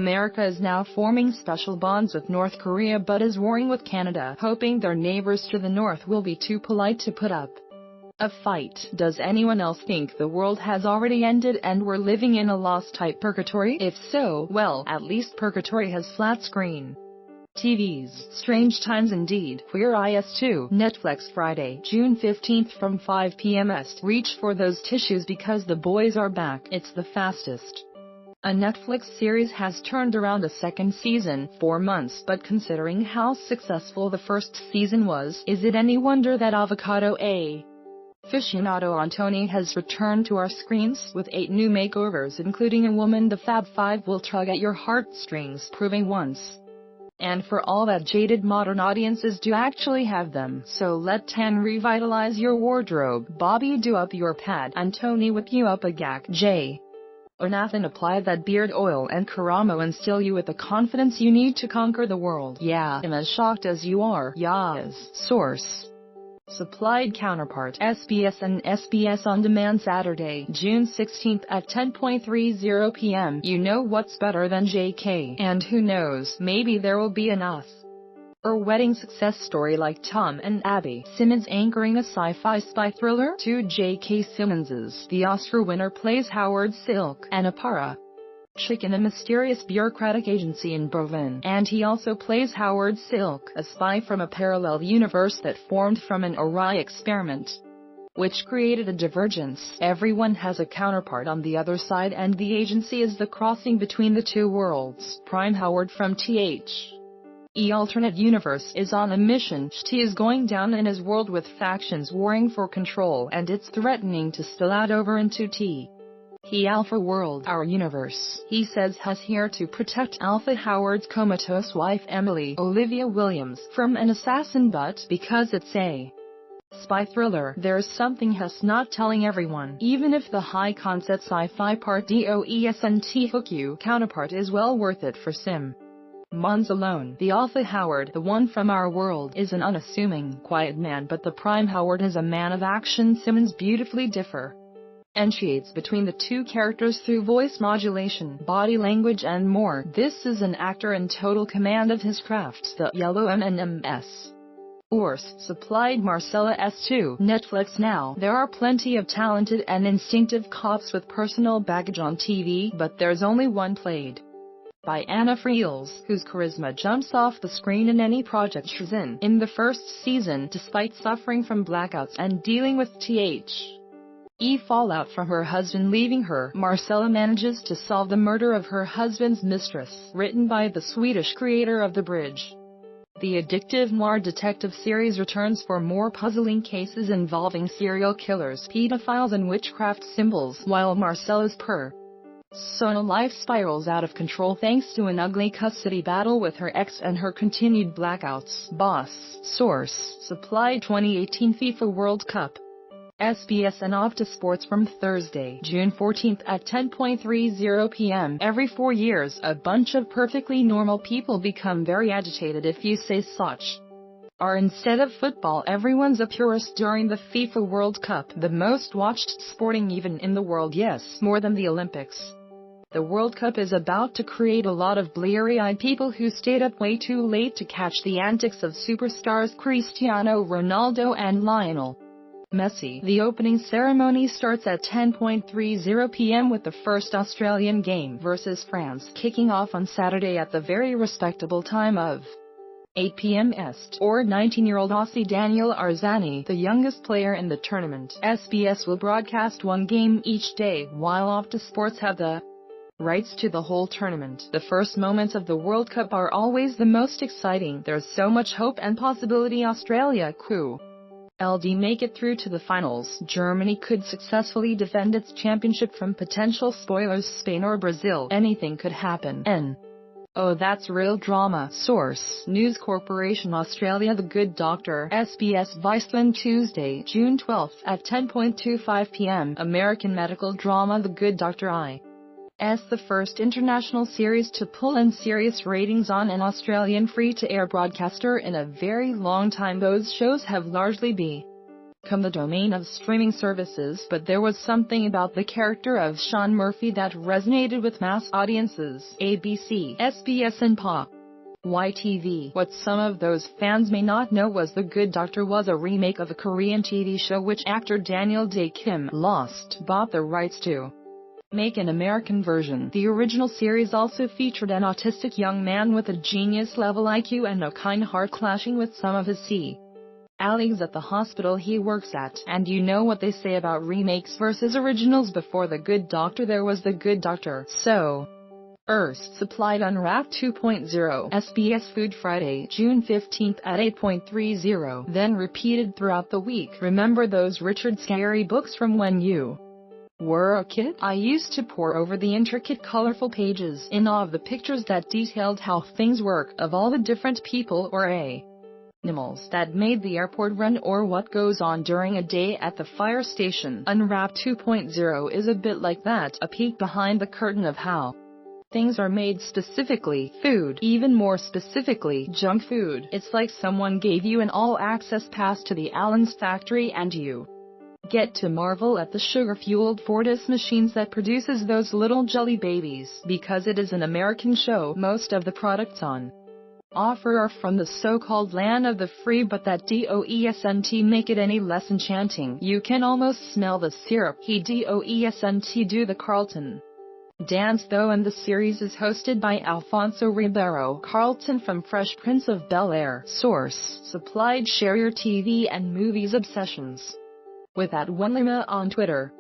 America is now forming special bonds with North Korea but is warring with Canada, hoping their neighbors to the north will be too polite to put up a fight. Does anyone else think the world has already ended and we're living in a Lost-type purgatory? If so, well, at least purgatory has flat screen TVs. Strange times indeed. Queer Eyes 2, Netflix Friday, June 15th from 5 p.m. Reach for those tissues because the boys are back. It's the fastest a Netflix series has turned around a second season, 4 months, but considering how successful the first season was, is it any wonder that Avocado aficionado Antoni has returned to our screens with 8 new makeovers including a woman the Fab Five will tug at your heartstrings, proving once and for all that jaded modern audiences do actually have them. So let Tan revitalize your wardrobe, Bobby do up your pad, Antoni whip you up a gack, J. or Nathan apply that beard oil, and Karamo instill you with the confidence you need to conquer the world. Yeah, I'm as shocked as you are. Yas. Source. Supplied Counterpart. SBS and SBS On Demand Saturday, June 16th at 10:30 p.m. You know what's better than JK. And who knows, maybe there will be an us or wedding success story like Tom and Abby Simmons anchoring a sci-fi spy thriller. 2 J.K. Simmons's The Oscar winner plays Howard Silk, an Apara chick in a mysterious bureaucratic agency in Berlin, and he also plays Howard Silk, a spy from a parallel universe that formed from an awry experiment which created a divergence. Everyone has a counterpart on the other side, and the agency is the crossing between the two worlds. Prime Howard from THE alternate universe is on a mission. He is going down in his world with factions warring for control, and it's threatening to spill out over into the Alpha world, our universe. He says he's here to protect Alpha Howard's comatose wife Emily Olivia Williams from an assassin, but because it's a spy thriller, there's something he's not telling everyone. Even if the high-concept sci-fi part doesn't hook you, Counterpart is well worth it for Mons alone. The Alpha Howard, the one from our world, is an unassuming, quiet man, but the Prime Howard is a man of action. Simmons beautifully differentiates between the two characters through voice modulation, body language and more. This is an actor in total command of his craft. The Yellow M&Ms. Ors. Supplied Marcella S2. Netflix Now. There are plenty of talented and instinctive cops with personal baggage on TV, but there's only one played by Anna Friels, whose charisma jumps off the screen in any project she's in. In the first season, despite suffering from blackouts and dealing with the fallout from her husband leaving her, Marcella manages to solve the murder of her husband's mistress. Written by the Swedish creator of The Bridge, the addictive noir detective series returns for more puzzling cases involving serial killers, pedophiles and witchcraft symbols, while Marcella's personal life spirals out of control thanks to an ugly custody battle with her ex and her continued blackouts. Boss. Source. Supplied 2018 FIFA World Cup. SBS and Opta Sports from Thursday, June 14th at 10:30 p.m. Every 4 years, a bunch of perfectly normal people become very agitated if you say such or instead of football. Everyone's a purist during the FIFA World Cup, the most watched sporting event in the world, yes, more than the Olympics. The World Cup is about to create a lot of bleary-eyed people who stayed up way too late to catch the antics of superstars Cristiano Ronaldo and Lionel Messi. The opening ceremony starts at 10:30 p.m. with the first Australian game versus France kicking off on Saturday at the very respectable time of 8 p.m. Est. Or 19-year-old Aussie Daniel Arzani, the youngest player in the tournament. SBS will broadcast one game each day, while Opta Sports have the rights to the whole tournament. The first moments of the World Cup are always the most exciting. There's so much hope and possibility. Australia could make it through to the finals. Germany could successfully defend its championship from potential spoilers. Spain or Brazil. Anything could happen. Oh, that's real drama. Source. News Corporation Australia. The Good Doctor. SBS Viceland Tuesday, June 12th at 10:25 p.m. American medical drama The Good Doctor is the first international series to pull in serious ratings on an Australian free-to-air broadcaster in a very long time. Those shows have largely been come the domain of streaming services, but there was something about the character of Sean Murphy that resonated with mass audiences. ABC, SBS and PA. YTV. What some of those fans may not know was The Good Doctor was a remake of a Korean TV show which actor Daniel Dae Kim bought the rights to make an American version. The original series also featured an autistic young man with a genius-level IQ and a kind heart clashing with some of his colleagues at the hospital he works at. And you know what they say about remakes versus originals. Before The Good Doctor there was The Good Doctor. So, Earth supplied Unwrapped 2.0, SBS Food Friday, June 15th at 8.30, then repeated throughout the week. Remember those Richard Scarry books from when you were a kid? I used to pore over the intricate colorful pages in awe of the pictures that detailed how things work, of all the different people or animals that made the airport run, or what goes on during a day at the fire station. Unwrapped 2.0 is a bit like that, a peek behind the curtain of how things are made, specifically food, even more specifically junk food. It's like someone gave you an all-access pass to the Allen's factory and you get to marvel at the sugar-fueled Fortis machines that produces those little jelly babies. Because it is an American show, most of the products on offer are from the so-called land of the free, but that doesn't make it any less enchanting. You can almost smell the syrup. He doesn't do the Carlton dance though, and the series is hosted by Alfonso Ribeiro Carlton from Fresh Prince of Bel-Air. Source: supplied. Share your TV and movies obsessions with @OneLima on Twitter.